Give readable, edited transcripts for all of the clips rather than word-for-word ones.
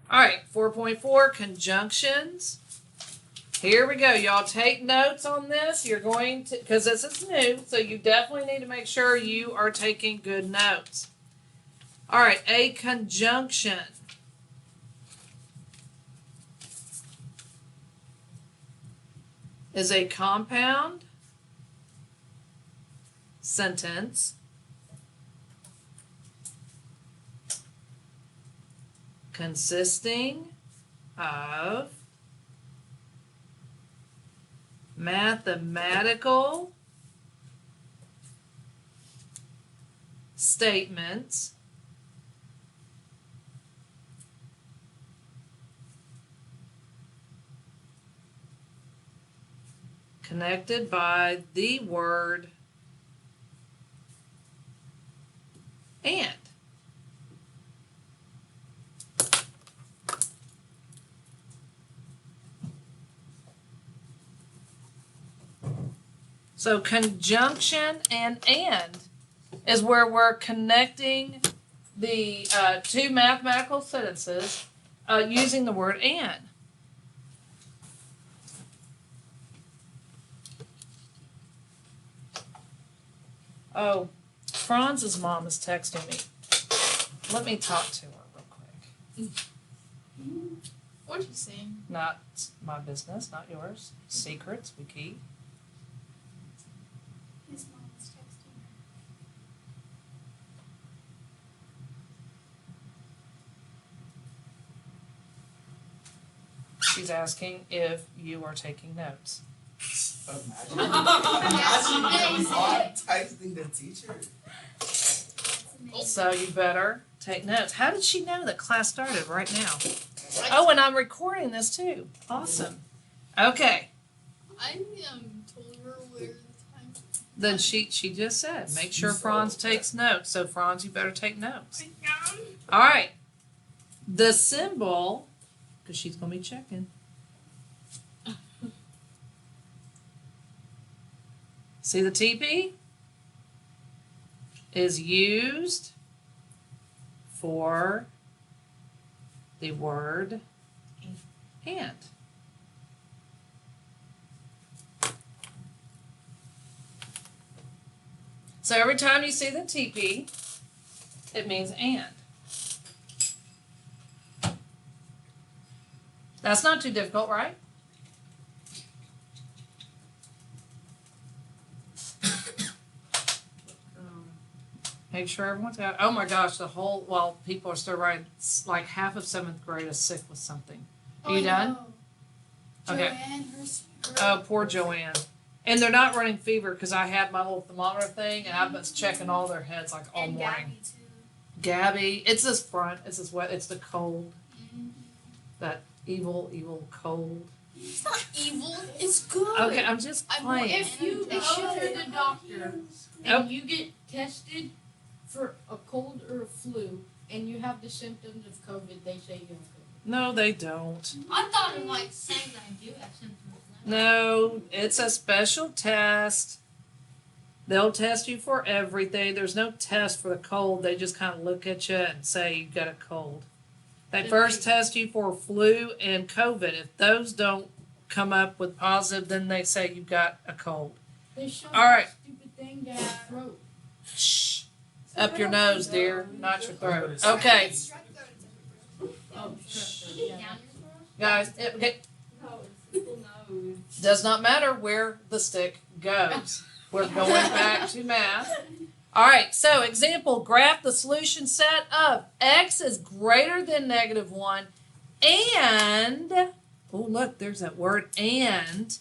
All right, 4.4, conjunctions. Here we go. Y'all take notes on this. You're going to, because this is new, so you definitely need to make sure you are taking good notes. All right, a conjunction is a compound sentence consisting of mathematical statements connected by the word and. So conjunction and is where we're connecting the two mathematical sentences using the word and. Oh, Franz's mom is texting me. Let me talk to her real quick. What'd you say? Not my business, not yours. Secrets we keep. His mom was texting her. She's asking if you are taking notes. Imagine texting the teacher. So you better take notes. How did she know that class started right now? Oh, and I'm recording this too. Awesome. Okay. I told her where the time. Then she just said, make sure Franz takes notes. So Franz, you better take notes. All right. The symbol, because she's gonna be checking. See the TP? Is used for the word and. So every time you see the TP, it means and. That's not too difficult, right? Make sure everyone's got. Oh my gosh, people are still writing. Like half of 7th grade is sick with something. Are you done? No. Okay. Joanne, Oh, poor Joanne. And they're not running fever because I had my little thermometer thing and I've been checking all their heads like all morning. Gabby too. Gabby, it's this front. It's this wet. It's the cold. Mm-hmm. That evil cold. It's not evil. It's good. Okay, I'm just playing. If you go to the doctor and you get tested for a cold or a flu and you have the symptoms of COVID, they say you have COVID. No, they don't. I thought it like saying that I do have symptoms. No, it's a special test. They'll test you for everything. There's no test for the cold. They just kind of look at you and say you got a cold. They first test you for flu and COVID. If those don't come up with positive, then they say you've got a cold. They show All right. that stupid thing down your throat. Shh. Up your nose, dear, not your throat. Okay, Oh, guys, does not matter where the stick goes. We're going back to math. All right, so example, graph the solution set of x is greater than -1 and, oh look, there's that word and,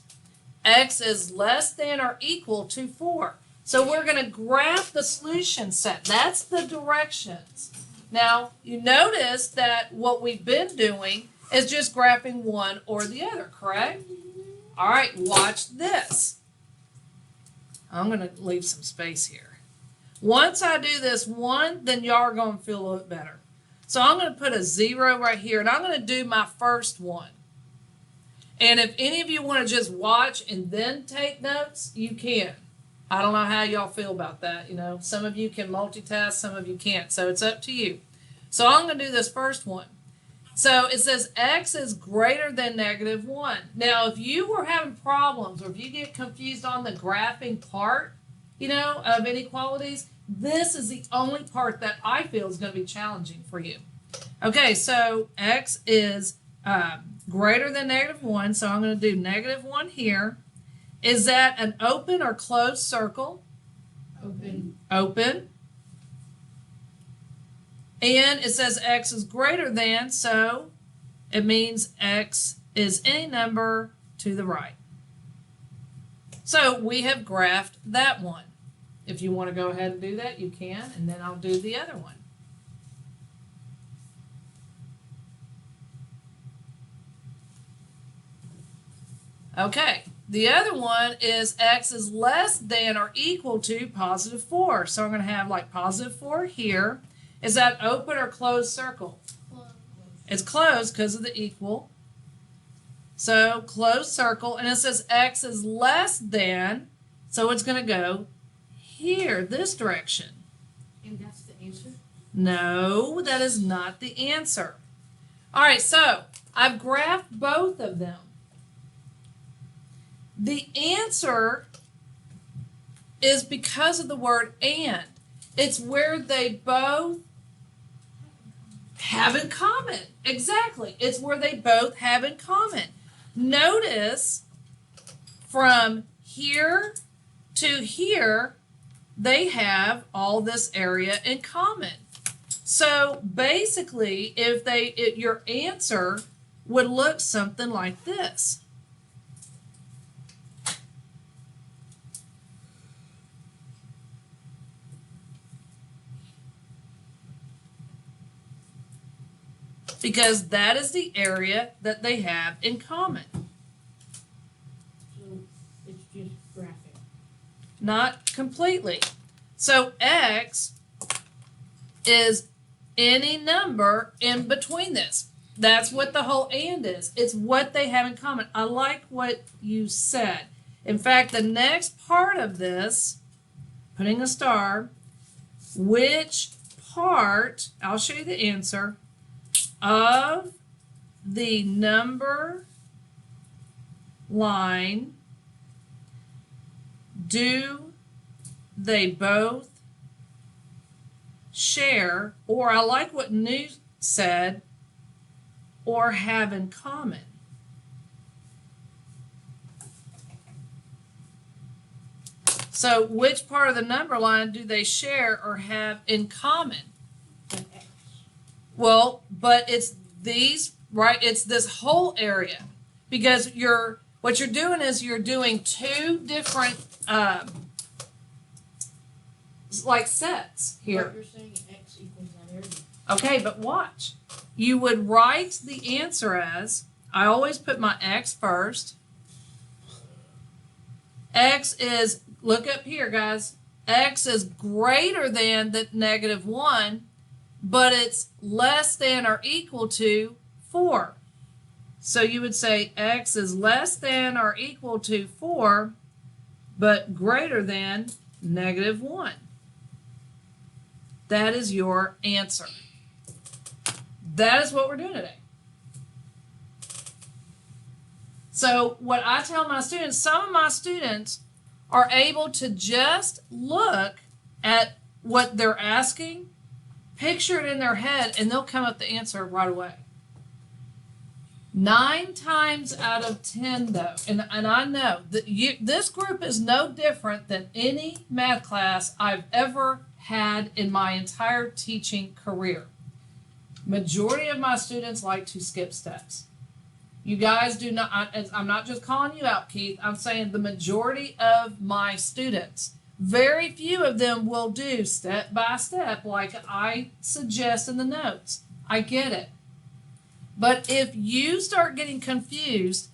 x is less than or equal to 4. So we're going to graph the solution set. That's the directions. Now, you notice that what we've been doing is just graphing one or the other, correct? All right, watch this. I'm going to leave some space here. Once I do this one, then y'all are going to feel a little bit better. So I'm going to put a 0 right here, and I'm going to do my first one. And if any of you want to just watch and then take notes, you can. I don't know how y'all feel about that. You know, some of you can multitask, some of you can't. So it's up to you. So I'm going to do this first one. So it says x is greater than -1. Now, if you were having problems or if you get confused on the graphing part, of inequalities, this is the only part that I feel is going to be challenging for you. Okay, so x is greater than -1, so I'm going to do -1 here. Is that an open or closed circle? Open. Open. And it says x is greater than, so it means x is any number to the right. So we have graphed that one. If you want to go ahead and do that, you can, and then I'll do the other one. Okay, the other one is x is less than or equal to +4. So I'm going to have like +4 here. Is that open or closed circle? Close. It's closed because of the equal. So closed circle, and it says x is less than, so it's going to go here, this direction. And that's the answer? No, that is not the answer. All right, so I've graphed both of them. The answer is because of the word and. It's where they both have in common. Exactly. It's where they both have in common. Notice from here to here, they have all this area in common. So basically, your answer would look something like this. Because that is the area that they have in common. So it's just graphic. Not completely. So x is any number in between this. That's what the whole and is. It's what they have in common. I like what you said. In fact, the next part of this, putting a star, which part, I'll show you the answer, of the number line do they both share, or I like what New said, or have in common? So which part of the number line do they share or have in common? The X. Well, but it's these, right? It's this whole area, because what you're doing is you're doing two different like sets here. But you're saying X equals that area. Okay, but watch. You would write the answer as, I always put my x first. X is, look up here, guys. X is greater than the -1, but it's less than or equal to 4. So you would say x is less than or equal to 4, but greater than -1. That is your answer. That is what we're doing today. So what I tell my students, some of my students are able to just look at what they're asking, picture it in their head, and they'll come up with the answer right away. 9 times out of 10, though, and I know that this group is no different than any math class I've ever had in my entire teaching career. Majority of my students like to skip steps. You guys do not, I'm not just calling you out, Keith. I'm saying the majority of my students, very few of them will do step by step like I suggest in the notes. I get it. But if you start getting confused,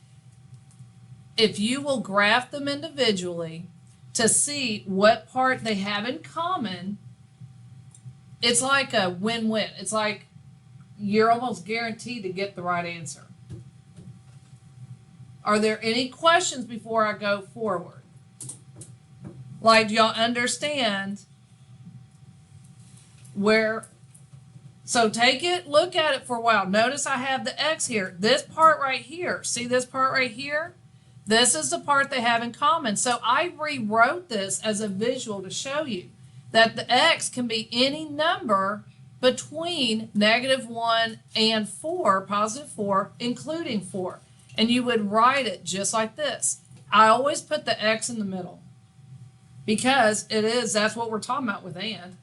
if you will graph them individually to see what part they have in common, it's like a win-win. It's like you're almost guaranteed to get the right answer. Are there any questions before I go forward? Like, do y'all understand where So take it, look at it for a while. Notice I have the x here. This part right here, see this part right here? This is the part they have in common. So I rewrote this as a visual to show you that the x can be any number between -1 and 4, +4, including 4. And you would write it just like this. I always put the x in the middle because that's what we're talking about with and.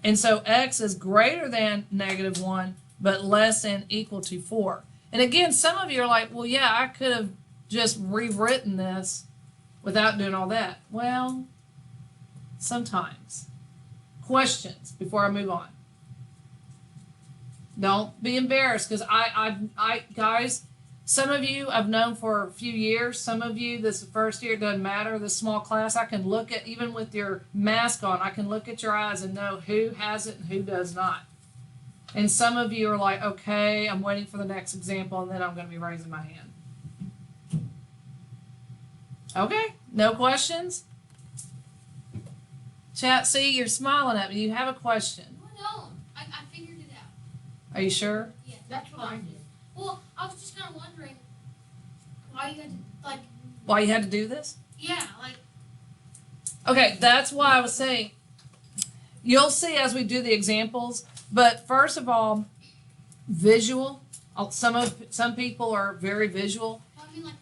And so x is greater than -1, but less than equal to 4. And again, some of you are like, well, yeah, I could have just rewritten this without doing all that. Well, sometimes. Questions before I move on. Don't be embarrassed because I guys, some of you I've known for a few years. Some of you, this is the first year, it doesn't matter. This small class, I can look at, even with your mask on, I can look at your eyes and know who has it and who does not. And some of you are like, okay, I'm waiting for the next example and then I'm going to be raising my hand. Okay, no questions? Chat, see, you're smiling at me. You have a question. No, I figured it out. Are you sure? Yeah. That's what I did. Well, I was just kind of wondering why you had to, like, Why you had to do this? yeah, like, Okay, that's why I was saying, you'll see as we do the examples, but first of all, visual. Some people are very visual. I mean, like,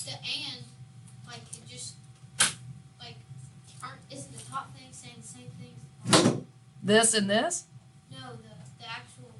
the and, like, it just, like, isn't the top thing saying the same things? This and this, No, the actual,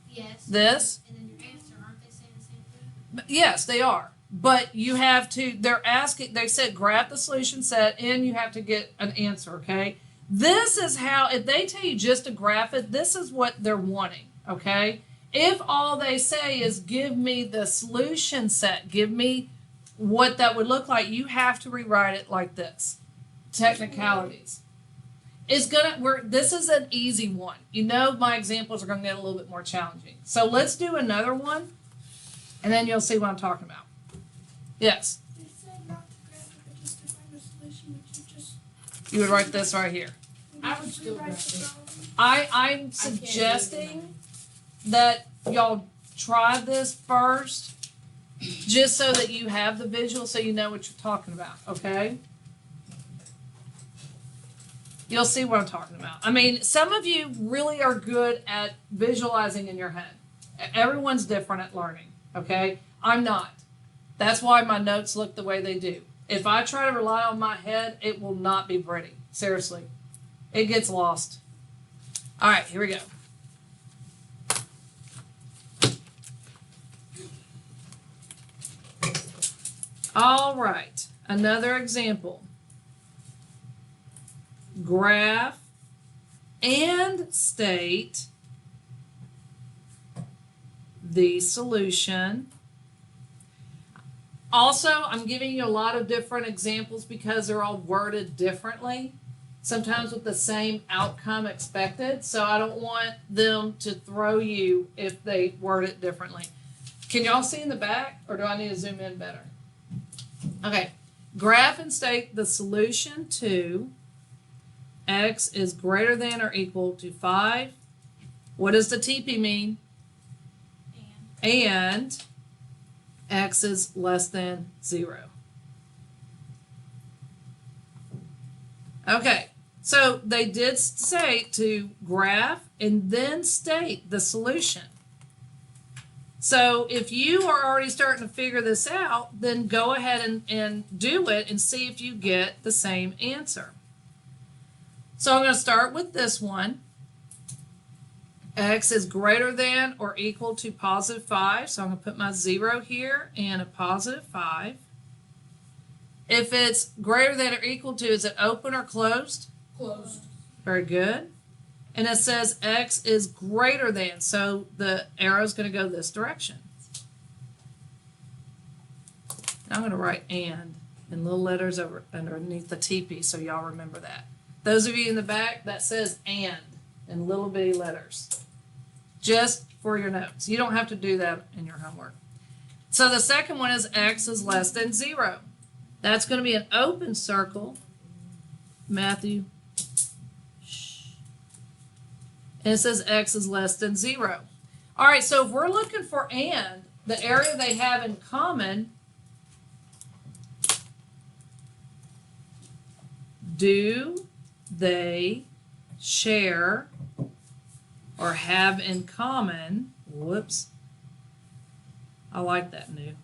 yes. this. And then your answer, aren't they saying the same thing? Yes, they are. But you have to, they said graph the solution set and you have to get an answer, okay? This is how, if they tell you just to graph it, this is what they're wanting, okay? If all they say is give me the solution set, give me what that would look like, you have to rewrite it like this. Technicalities. This is an easy one. You know my examples are going to get a little bit more challenging. So let's do another one and then you'll see what I'm talking about. Yes, They said not to graph it, but just to find a solution, but you just you would write this right here. I would still rewrite graph the it. problem. I'm suggesting that y'all try this first, just so that you have the visual, so you know what you're talking about, okay? You'll see what I'm talking about. I mean, some of you really are good at visualizing in your head. Everyone's different at learning, okay? I'm not. That's why my notes look the way they do. If I try to rely on my head, it will not be pretty. Seriously. It gets lost. All right, here we go. All right, another example. Graph and state the solution. Also, I'm giving you a lot of different examples because they're all worded differently, sometimes with the same outcome expected. So I don't want them to throw you if they word it differently. Can y'all see in the back, or do I need to zoom in better? Okay, graph and state the solution to x is greater than or equal to 5. What does the TP mean? And x is less than 0. Okay, so they did say to graph and then state the solution. So if you are already starting to figure this out, then go ahead and do it and see if you get the same answer. So I'm going to start with this one. X is greater than or equal to +5. So I'm going to put my 0 here and a +5. If it's greater than or equal to, is it open or closed? Closed. Very good. And it says X is greater than, so the arrow is going to go this direction. Now I'm going to write and in little letters over underneath the TP so y'all remember that. Those of you in the back, that says and in little bitty letters. Just for your notes. You don't have to do that in your homework. So the second one is X is less than 0. That's going to be an open circle. Matthew. And it says x is less than 0. All right, so if we're looking for and, the area they have in common, do they share or have in common, whoops, I like that new.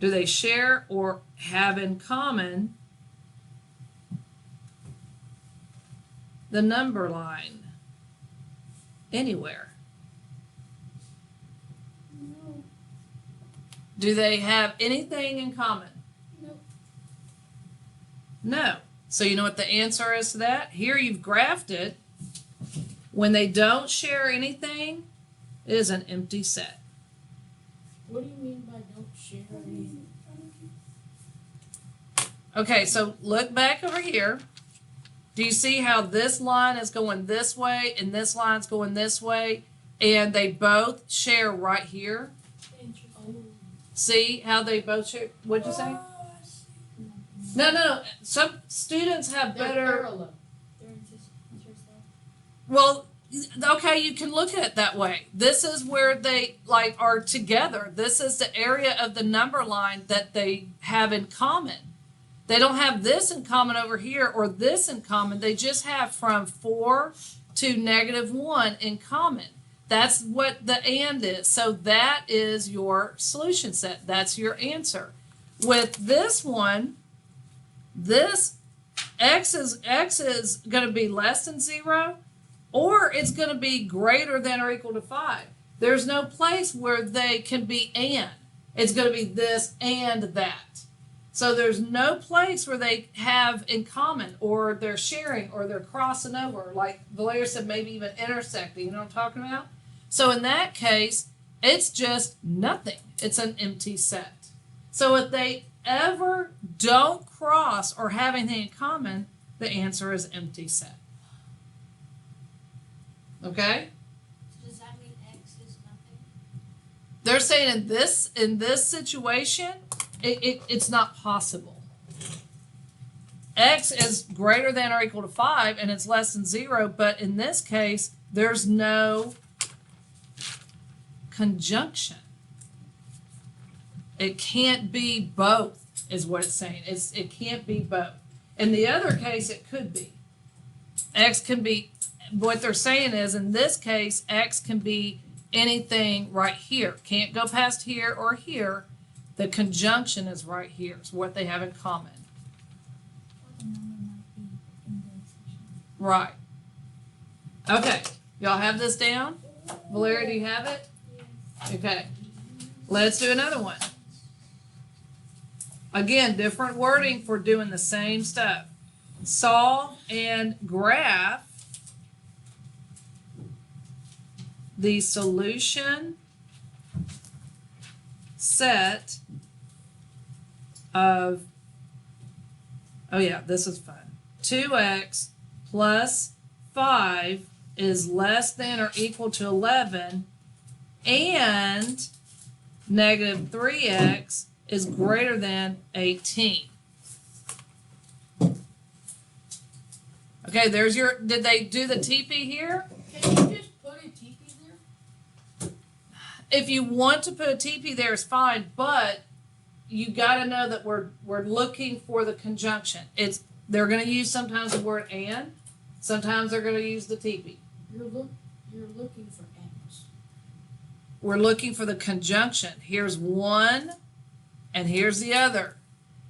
Do they share or have in common the number line anywhere? No. Do they have anything in common? Nope. No. So you know what the answer is to that? Here you've graphed it. When they don't share anything, it is an empty set. What do you mean by don't share anything? Okay, so look back over here. Do you see how this line is going this way and this line's going this way? And they both share right here. Oh, See how they both share? What'd you say? No. Some students have they're better. parallel. Well, okay, you can look at it that way. This is where they like are together. This is the area of the number line that they have in common. They don't have this in common over here or this in common. They just have from 4 to -1 in common. That's what the and is. So that is your solution set. That's your answer. With this one, this x is going to be less than 0, or it's going to be greater than or equal to 5. There's no place where they can be and. It's going to be this and that. So there's no place where they have in common, or they're sharing, or they're crossing over, like Valeria said, maybe even intersecting. You know what I'm talking about? So in that case, it's just nothing. It's an empty set. So if they ever don't cross or have anything in common, the answer is empty set. Okay? So does that mean X is nothing? They're saying in this situation, it's not possible. X is greater than or equal to 5 and it's less than 0, but in this case, there's no conjunction. It can't be both, is what it's saying. It can't be both. In the other case, it could be. X can be, what they're saying is, in this case, X can be anything right here. Can't go past here or here. The conjunction is right here. It's what they have in common. Right. Okay. Y'all have this down? Valeria, do you have it? Okay. Let's do another one. Again, different wording for doing the same stuff. Solve and graph the solution set of, oh yeah, this is fun. 2x plus 5 is less than or equal to 11, and -3x is greater than 18. Okay, there's your, did they do the TP here? can you just put a TP there? If you want to put a TP there, it's fine, but you got to know that we're looking for the conjunction. They're going to use sometimes the word and, sometimes they're going to use the TP. You're looking for X. We're looking for the conjunction. Here's one and here's the other.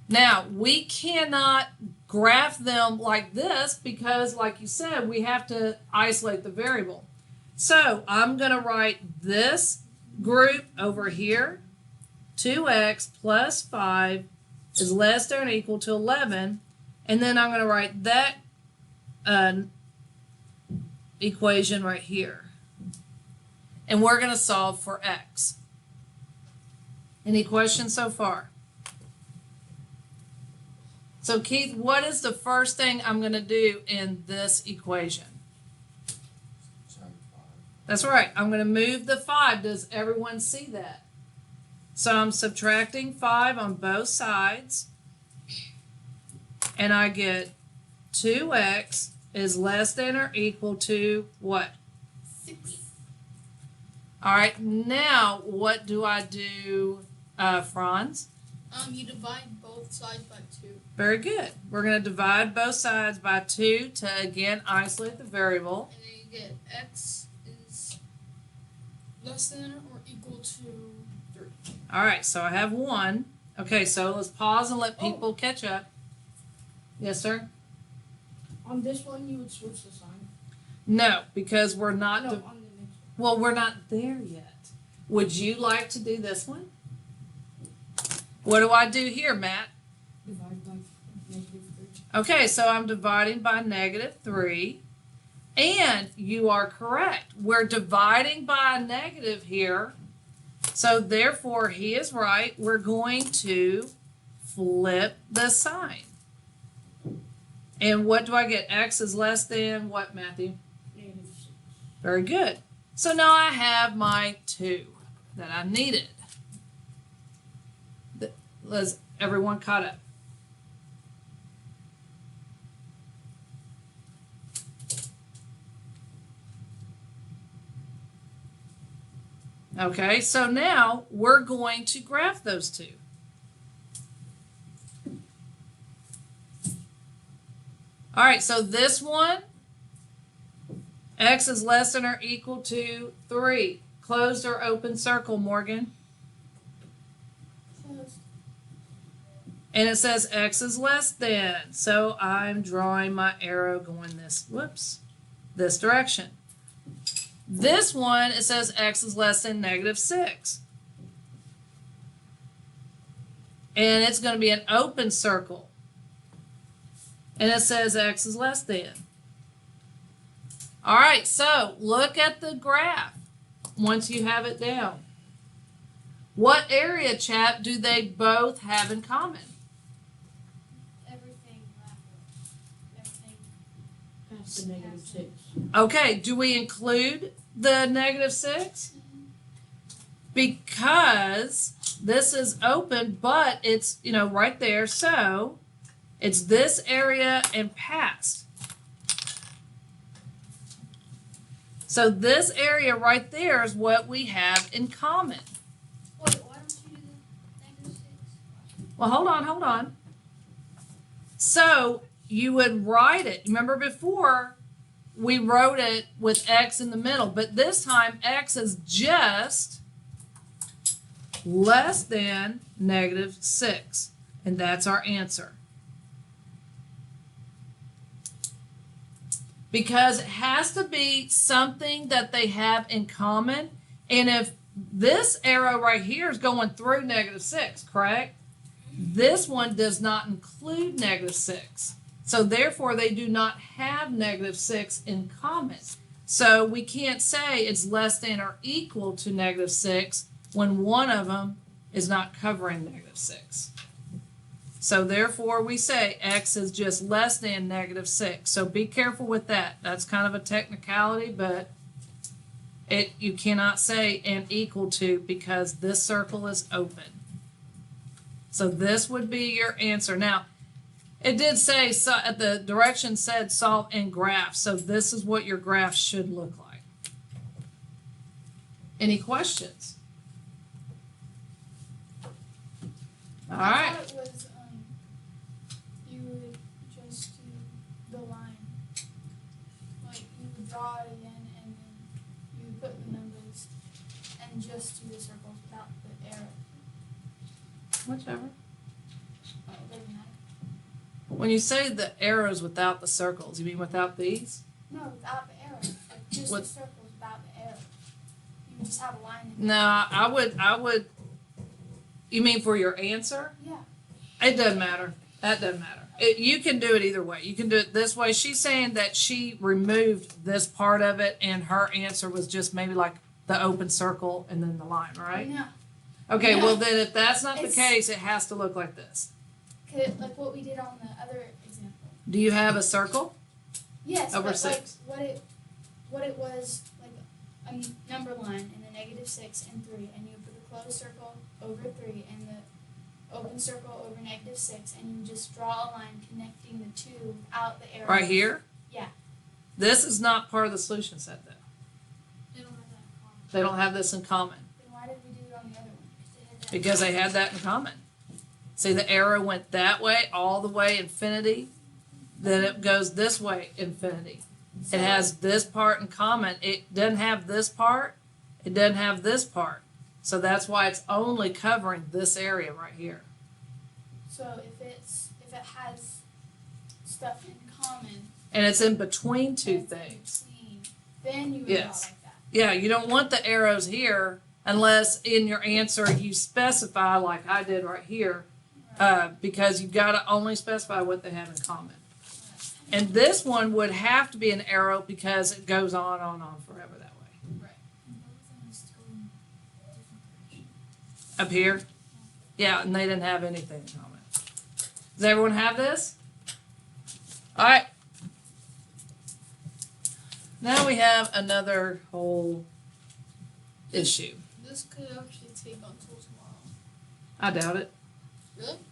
Now, we cannot graph them like this because, like you said, we have to isolate the variable. So I'm going to write this group over here. 2x plus 5 is less than or equal to 11. And then I'm going to write that equation right here. And we're going to solve for x. Any questions so far? So Keith, what is the first thing I'm going to do in this equation? That's right. I'm going to move the 5. Does everyone see that? So I'm subtracting 5 on both sides. And I get 2x is less than or equal to what? 6. All right, now what do I do, Franz? You divide both sides by 2. Very good. We're going to divide both sides by 2 to, again, isolate the variable. And then you get x is less than or equal to 3. All right, so I have 1. Okay, so let's pause and let people catch up. Yes, sir? On this one, you would switch the sign. No, because we're not, No, on the next one. well, we're not there yet. Would you like to do this one? What do I do here, Matt? Divide by -3. Okay, so I'm dividing by -3. And you are correct. We're dividing by a negative here. So therefore, he is right. We're going to flip the sign. And what do I get? X is less than what, Matthew? -6. Very good. So now I have my 2 that I needed. Was everyone caught up? Okay, so now we're going to graph those 2. All right, so this one, x is less than or equal to 3. Closed or open circle, Morgan? Closed. And it says x is less than. So I'm drawing my arrow going this direction. This one, it says x is less than -6. And it's going to be an open circle. And it says x is less than. All right, so look at the graph once you have it down. What area, chap, do they both have in common? Everything everything. Past the -6. Okay, do we include the -6? Because this is open, but it's, right there. So it's this area and past. So this area right there is what we have in common. Wait, why don't you do the -6? Well, hold on. So you would write it. Remember before we wrote it with x in the middle, but this time x is just less than -6. And that's our answer. Because it has to be something that they have in common. And if this arrow right here is going through -6, correct? This one does not include -6. So therefore, they do not have -6 in common. So we can't say it's less than or equal to -6 when one of them is not covering -6. So therefore, we say x is just less than -6. So be careful with that. That's kind of a technicality, but you cannot say and equal to because this circle is open. So this would be your answer. Now, it did say, so at the direction said solve and graph. So this is what your graph should look like. Any questions? All right. I thought it was you would just do the line. Like you would draw it again and then you would put the numbers and just do the circles without the arrow. Whichever. It doesn't matter. When you say the arrows without the circles, you mean without these? No, without the arrow. Like just What? the circles without the arrow. You would just have a line in No, I would. You mean for your answer? Yeah. It doesn't matter. That doesn't matter. You can do it either way. You can do it this way. She's saying that she removed this part of it and her answer was just maybe like the open circle and then the line, right? No. Okay, Yeah. well then if that's not the It's- case, it has to look like this. Like what we did on the other example. Do you have a circle? Yes, Over but 6. like what it was like a number line and the -6 and 3, and you put the closed circle over 3 and the open circle over -6, and you just draw a line connecting the two without the arrow. Right here? Yeah. This is not part of the solution set though. They don't have that in common. They don't have this in common Then why did we do it on the other one? because they had that in common. See, the arrow went that way, all the way infinity, then it goes this way infinity. It has this part in common. It doesn't have this part. It doesn't have this part. So that's why it's only covering this area right here. So if it has stuff in common, And it's in between two and things. between, then you would Yes. draw like that. Yeah, you don't want the arrows here unless in your answer you specify like I did right here, because you've got to only specify what they have in common. And this one would have to be an arrow because it goes on forever that way. And both of them is going different directions. Up here? Yeah, and they didn't have anything in common. Does everyone have this? All right. Now we have another whole issue. This could actually take until tomorrow. I doubt it.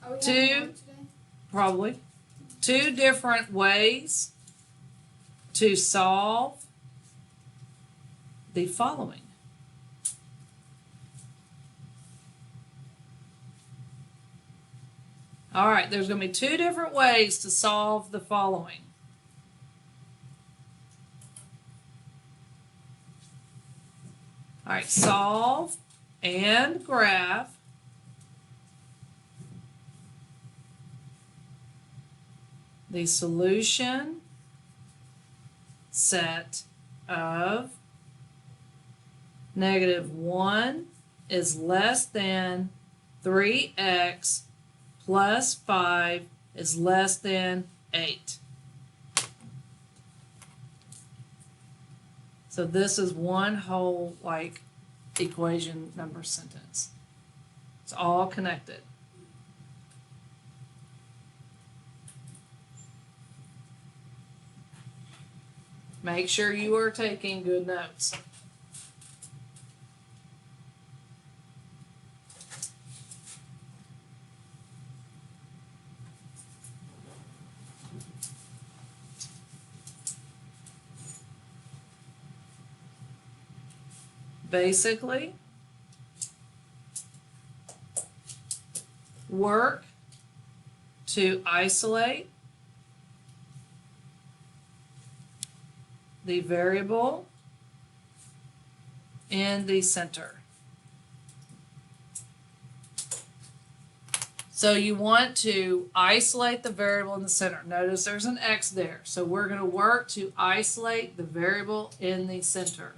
Are we Two. having work today? Probably. Two different ways to solve the following. All right, there's going to be two different ways to solve the following. All right, solve and graph the solution set of -1 is less than 3x plus 5 is less than 8. So this is one whole like equation number sentence. It's all connected. Make sure you are taking good notes. Basically, work to isolate the variable in the center. So you want to isolate the variable in the center. Notice there's an X there. So we're going to work to isolate the variable in the center.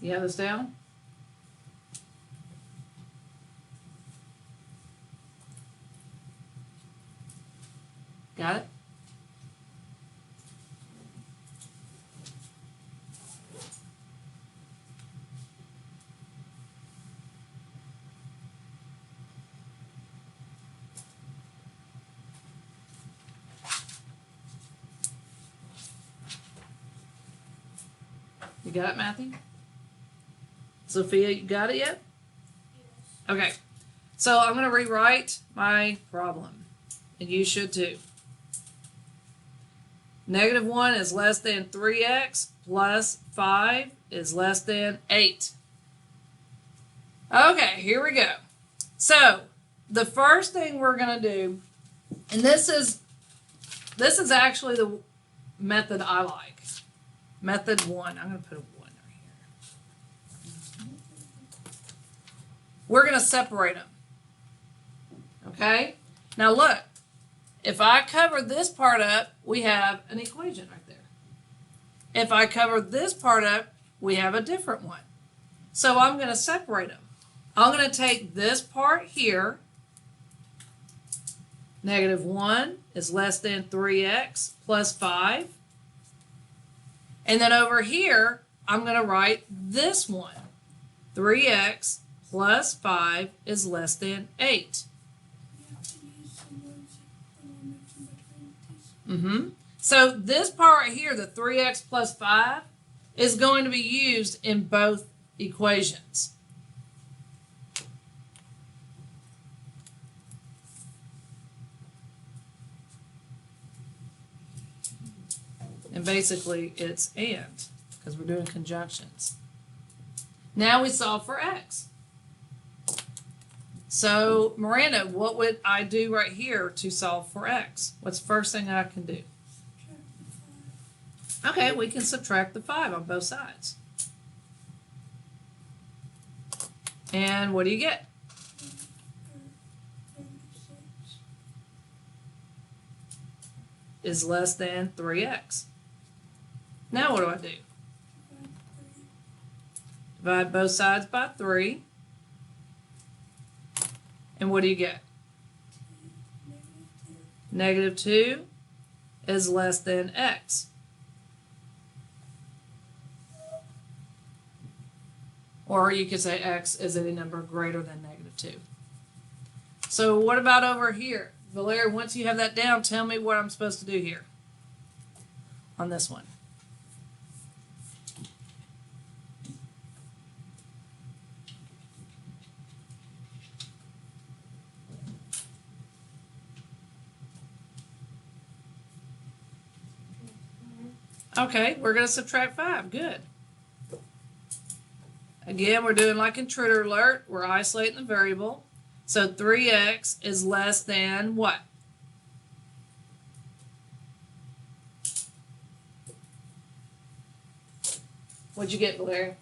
You have this down? Got it? You got it, Matthew? Sophia, you got it yet? Okay. So I'm going to rewrite my problem. And you should too. -1 is less than 3x plus 5 is less than 8. Okay, here we go. So the first thing we're going to do, and this is actually the method I like. Method 1. I'm going to put a 1 right here. We're going to separate them. Okay? Now look. If I cover this part up, we have an equation right there. If I cover this part up, we have a different one. So I'm going to separate them. I'm going to take this part here. -1 is less than 3x plus 5. And then over here, I'm going to write this one. 3x plus 5 is less than 8. So this part right here, the 3x plus 5, is going to be used in both equations. And basically it's and, because we're doing conjunctions. Now we solve for x. So, Miranda, what would I do right here to solve for x? What's the first thing I can do? Okay, we can subtract the 5 on both sides. And what do you get? Is less than 3x. Now what do I do? Divide both sides by 3. And what do you get? Negative 2 is less than x. Or you could say x is any number greater than negative 2. So what about over here? Valeria, once you have that down, tell me what I'm supposed to do here on this one. Okay, we're going to subtract 5. Good. Again, we're doing like intruder alert. We're isolating the variable. So 3x is less than what? What'd you get, Valeria?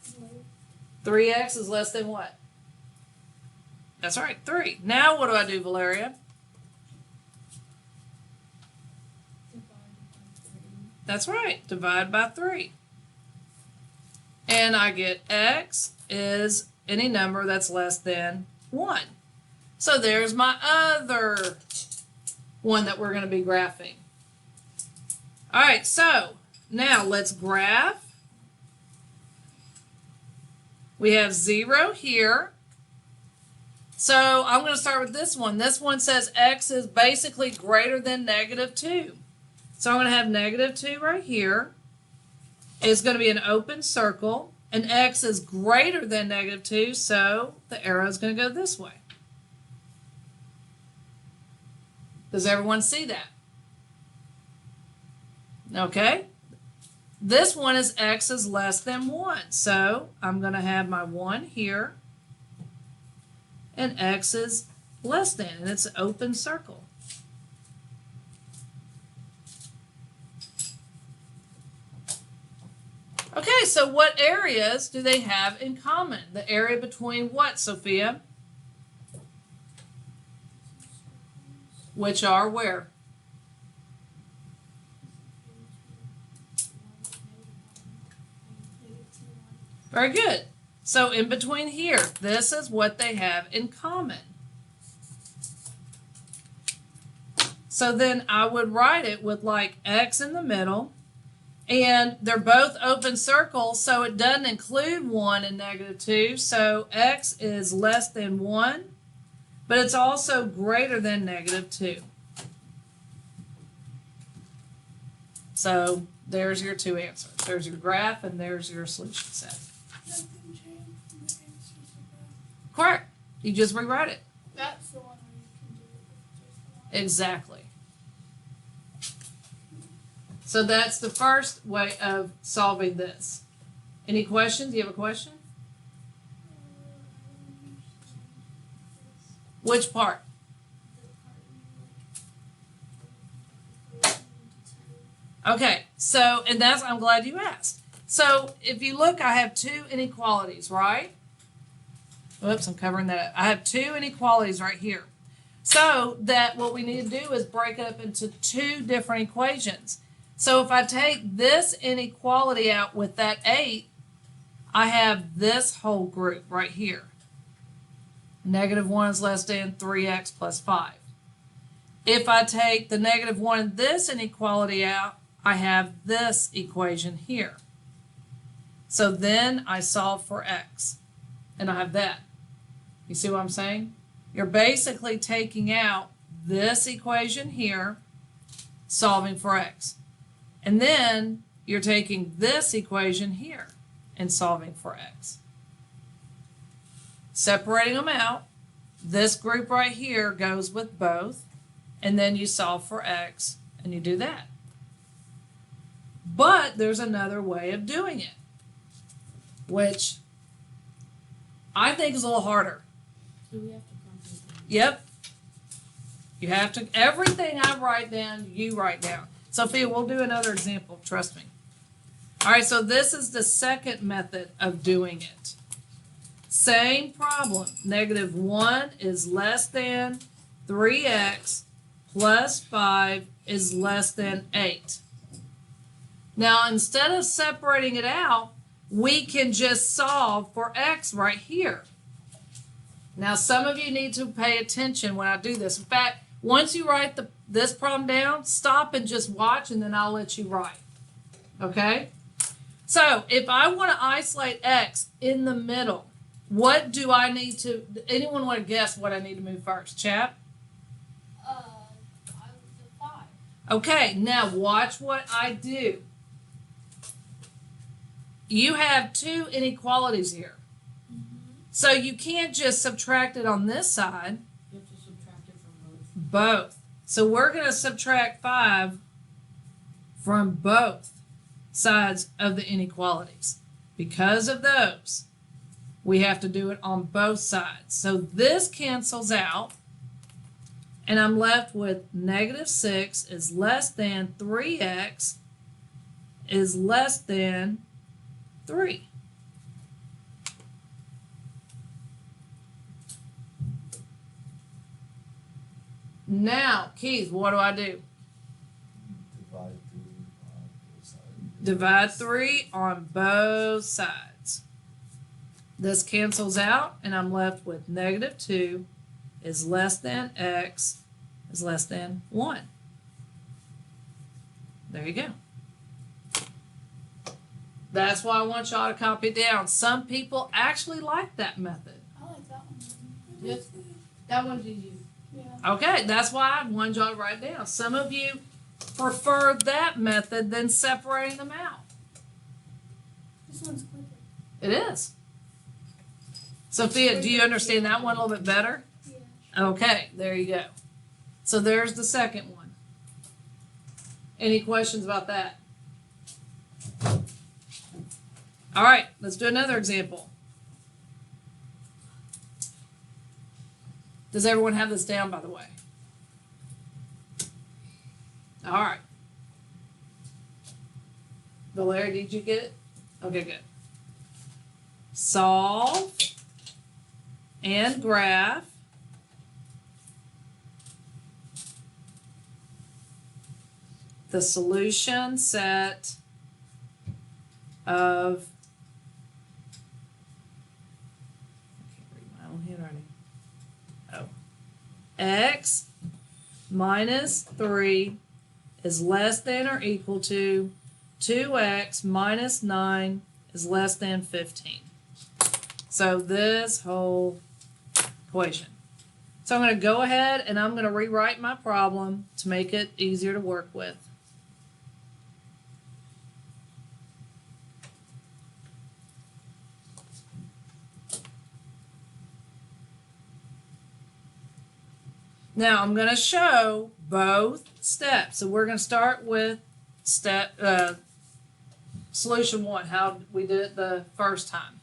3x is less than what? That's right, 3. Now what do I do, Valeria? That's right, divide by 3. And I get x is any number that's less than 1. So there's my other one that we're going to be graphing. All right, so now let's graph. We have 0 here. So I'm going to start with this one. This one says x is basically greater than negative 2. So I'm going to have negative 2 right here. It's going to be an open circle. And x is greater than negative 2, so the arrow is going to go this way. Does everyone see that? Okay. This one is x is less than 1. So I'm going to have my 1 here. And x is less than. And it's an open circle. Okay, so what areas do they have in common? The area between what, Sophia? Which are where? Very good. So in between here, this is what they have in common. So then I would write it with like x in the middle. And they're both open circles, so it doesn't include 1 and negative 2. So x is less than 1, but it's also greater than negative 2. So there's your 2 answers. There's your graph and there's your solution set. Correct. You just rewrite it. That's the one where you can do it with just the line. Exactly. So that's the first way of solving this. Any questions? Do you have a question? Which part? Okay, so, and that's, I'm glad you asked. So if you look, I have 2 inequalities, right? Oops, I'm covering that up. I have 2 inequalities right here. So that what we need to do is break it up into 2 different equations. So if I take this inequality out with that 8, I have this whole group right here. Negative 1 is less than 3x plus 5. If I take the negative 1 and this inequality out, I have this equation here. So then I solve for x, and I have that. You see what I'm saying? You're basically taking out this equation here, solving for x. And then you're taking this equation here and solving for x. Separating them out, this group right here goes with both, and then you solve for x and you do that. But there's another way of doing it, which I think is a little harder. Do we have to comprehend? Yep. You have to, everything I write down, you write down. Sophia, we'll do another example, trust me. All right, so this is the second method of doing it. Same problem. -1 is less than 3x plus 5 is less than 8. Now, instead of separating it out, we can just solve for x right here. Now, some of you need to pay attention when I do this. In fact, once you write this problem down, stop and just watch, and then I'll let you write. Okay? So, if I want to isolate x in the middle, what do I need to, anyone want to guess what I need to move first? Chap? I was the 5. Okay, now watch what I do. You have two inequalities here. So you can't just subtract it on this side. You have to subtract it from Both. So we're going to subtract 5 from both sides of the inequalities. Because of those, we have to do it on both sides. So this cancels out, and I'm left with -6 is less than 3x is less than 3. Now, Keith, what do I do? Divide 3 on both sides. Divide 3 on both sides. This cancels out, and I'm left with -2 is less than x is less than 1. There you go. That's why I want y'all to copy it down. Some people actually like that method. I like that one. Yes, that one's easy. Yeah. Okay, that's why I wanted y'all to write it down. Some of you prefer that method than separating them out. This one's quicker. It is. Sophia, do you understand that one a little bit better? Yeah. Okay, there you go. So there's the second one. Any questions about that? All right, let's do another example. Does everyone have this down, by the way? All right. Valeria, did you get it? Okay, good. Solve and graph the solution set of, I can't read my own handwriting. Oh. X minus 3 is less than or equal to 2x minus 9 is less than 15. So this whole equation. So I'm going to go ahead and I'm going to rewrite my problem to make it easier to work with. Now I'm going to show both steps. So we're going to start with solution 1, how we did it the first time.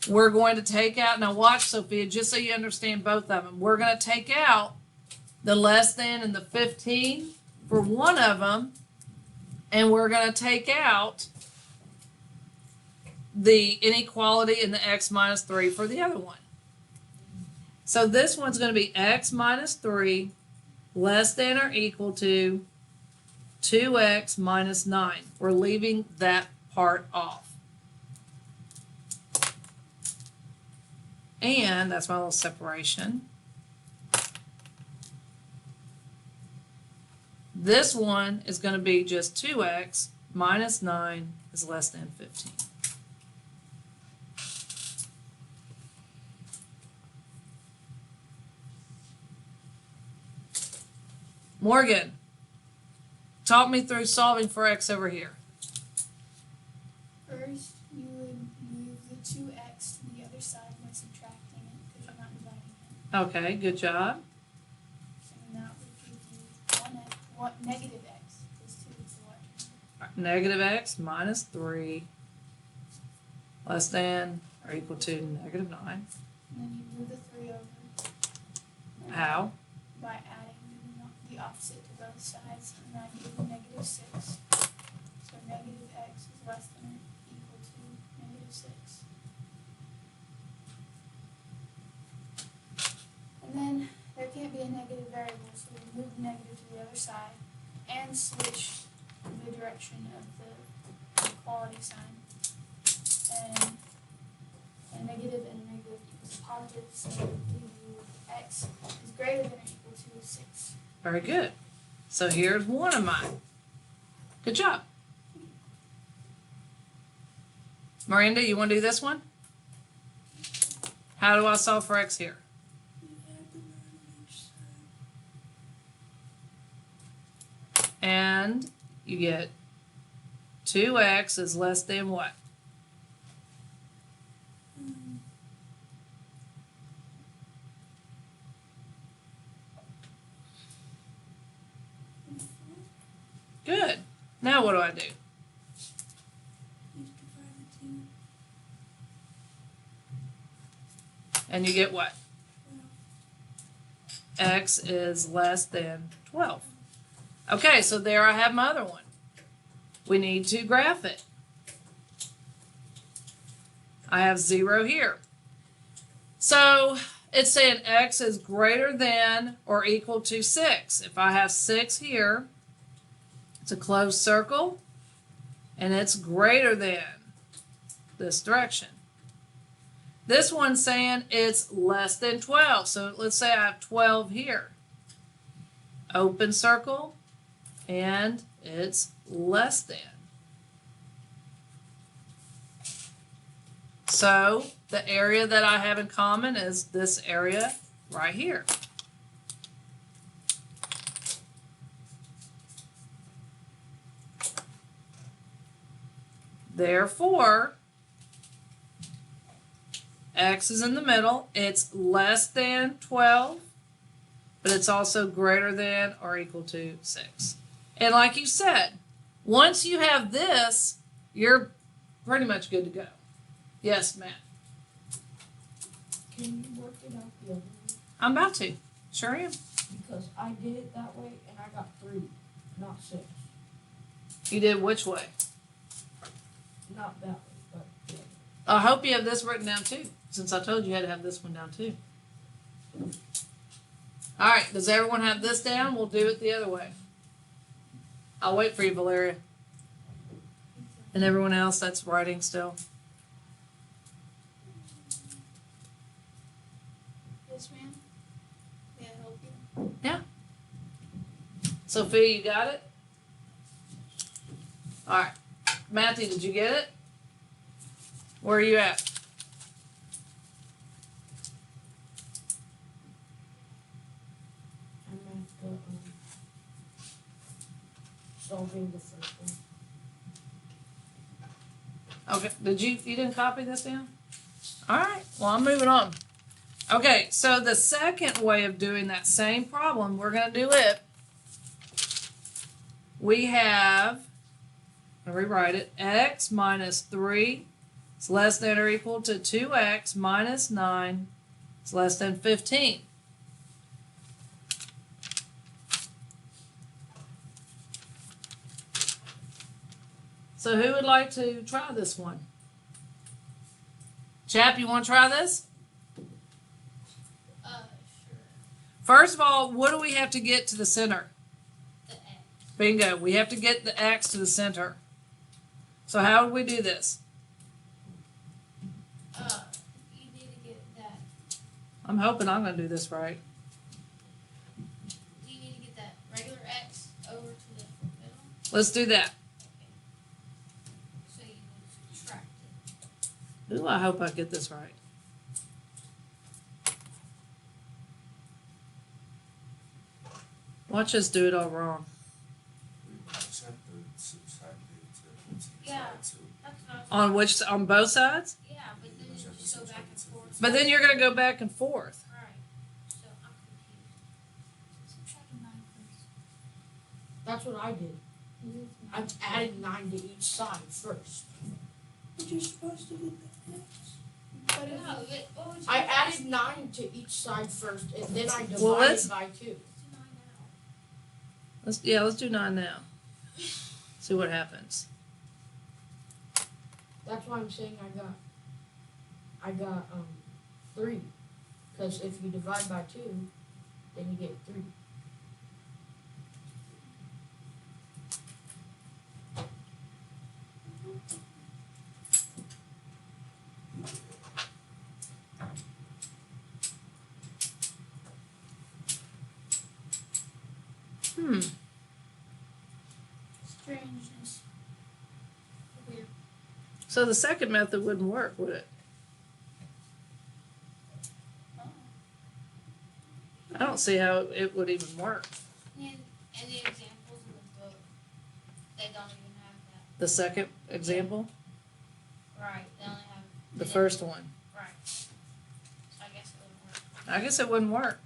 We're going to take out, now watch Sophia, just so you understand both of them. We're going to take out the less than and the 15 for one of them, and we're going to take out the inequality in the x minus 3 for the other one. So this one's going to be x minus 3 less than or equal to 2x minus 9. We're leaving that part off. And that's my little separation. This one is going to be just 2x minus 9 is less than 15. Morgan, talk me through solving for x over here. First, you would move the 2x to the other side by subtracting it because you're not dividing it. Okay, good job. So that would give you negative x because 2 is the larger negative x minus 3 less than or equal to negative 9. And then you move the 3 over. How? By adding the opposite to both sides, and that gives you negative 6. So negative x is less than or equal to negative 6. And then there can't be a negative variable, so we move the negative to the other side and switch the direction of the equality sign. And a negative and a negative equals positive, so we leave you with x is greater than or equal to 6. Very good. So here's one of mine. Good job. Miranda, you want to do this one? How do I solve for x here? And you get 2x is less than what? Good. Now what do I do? And you get what? X is less than 12. Okay, so there I have my other one. We need to graph it. I have 0 here. So it's saying x is greater than or equal to 6. If I have 6 here, it's a closed circle, and it's greater than this direction. This one's saying it's less than 12. So let's say I have 12 here. Open circle, and it's less than. So the area that I have in common is this area right here. Therefore, x is in the middle. It's less than 12, but it's also greater than or equal to 6. And like you said, once you have this, you're pretty much good to go. Yes, Matt. Can you work it out the other way? I'm about to. Sure am. Because I did it that way and I got 3, not 6. You did which way? Not that way, but the other. I hope you have this written down too, since I told you had to have this one down too. All right, does everyone have this down? We'll do it the other way. I'll wait for you, Valeria. And everyone else that's writing still. Yes, ma'am. May I help you? Sophia, you got it? All right. Matthew, did you get it? Where are you at? I'm at the solving the first one. Okay, you didn't copy this down? All right, well, I'm moving on. Okay, so the second way of doing that same problem, we're going to do it. We have, I'll rewrite it, x minus 3 is less than or equal to 2x minus 9 is less than 15. So who would like to try this one? Chap, you want to try this? Sure. First of all, what do we have to get to the center? The X. Bingo. We have to get the x to the center. So how would we do this? You need to get that. I'm hoping I'm going to do this right. You need to get that regular X over to the middle. Let's do that. So you would subtract it. Ooh, I hope I get this right. Watch us do it all wrong. Yeah. That's what I was. On both sides? Yeah, but then you just go back and forth. But then you're going to go back and forth. Right. So I'm confused. Subtract 9 first. That's what I did. Use 9 I've added 9 to each side first. But you're supposed to do the X. But if No, but what would you I do? added 9 to each side first, and then I divided Well, let's- by 2. Let's do 9 now. See what happens. That's why I'm saying I got 3. Because if you divide by 2, then you get 3. strangeness. Weird. So the second method wouldn't work, would it? Oh. I don't see how it would even work. And the examples in the book, they don't even have that. The second example, Right. They only have the first one. right. So I guess it wouldn't work. I guess it wouldn't work.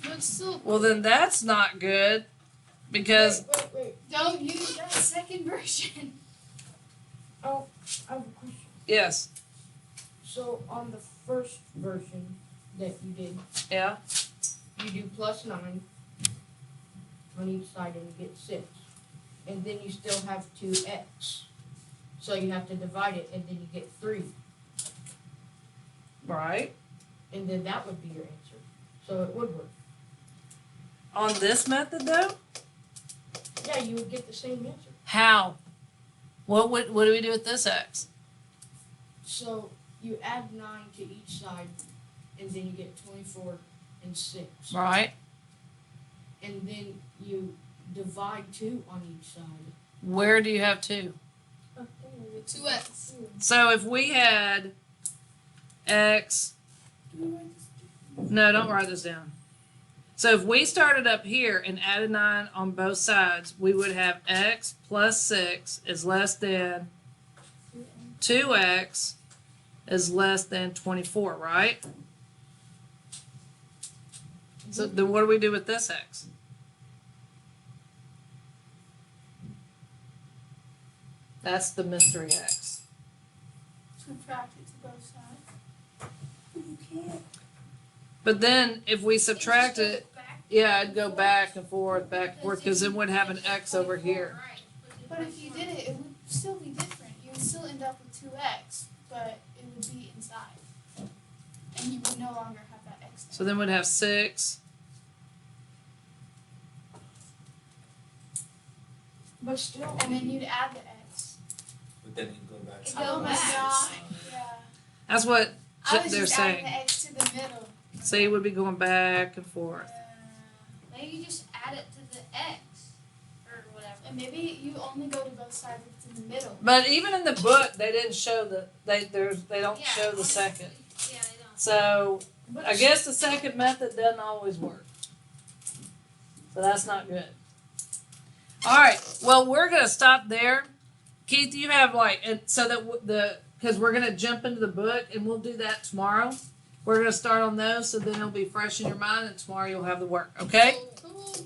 But still, Well, then that's not good because Wait. don't use that second version. I have a question. yes, So on the first version that you did, yeah, you do plus 9 on each side and you get 6. And then you still have 2x. So you have to divide it and then you get 3. right. And then that would be your answer. So it would work. On this method though, Yeah, you would get the same answer. how? What do we do with this x? So you add 9 to each side and then you get 24 and 6. Right. And then you divide 2 on each side. Where do you have 2? 2x. So if we had x, no, don't write this down. So if we started up here and added 9 on both sides, we would have x plus 6 is less than 2x is less than 24, right? So then what do we do with this x? That's the mystery x. Subtract it to both sides. You can't. But then if we subtract it, yeah, it'd go back and forth, because then we'd have an x over here. But if you did it, it would still be different. You would still end up with 2x, but it would be inside. And you would no longer have that x there. So then we'd have 6. But still, And then you'd add the x. But then you go back to It go Oh my back. god. Yeah. That's what I was they're just adding saying. the x to the middle. So you would be going back and forth. Maybe you just add it to the x or whatever. And maybe you only go to both sides if it's in the middle. But even in the book, they didn't show they don't Yeah, show the honestly, second. Yeah, they don't. So but I guess the second method doesn't always work. So that's not good. All right. Well, we're gonna stop there. Keith, you have so that because we're gonna jump into the book and we'll do that tomorrow. We're gonna start on those, so then it'll be fresh in your mind, and tomorrow you'll have the work. Okay.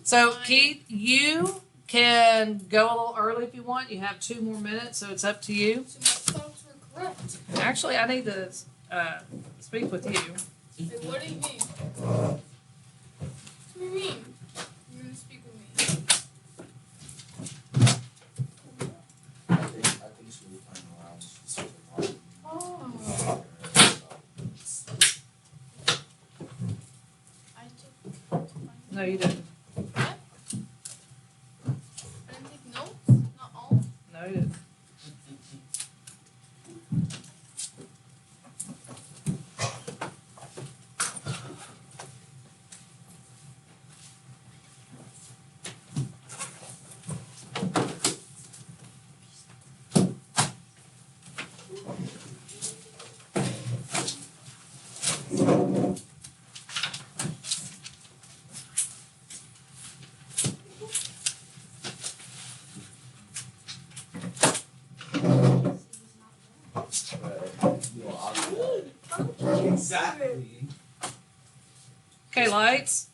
So Keith, you can go a little early if you want. You have 2 more minutes, so it's up to you. So my thoughts were correct. Actually, I need to speak with you. Wait, what do you mean? What do you mean? You're gonna speak with me. I think she was playing around. She was like, Oh. I took. No, you didn't. I didn't take notes. Not all. No, you didn't. Exactly. Okay, lights.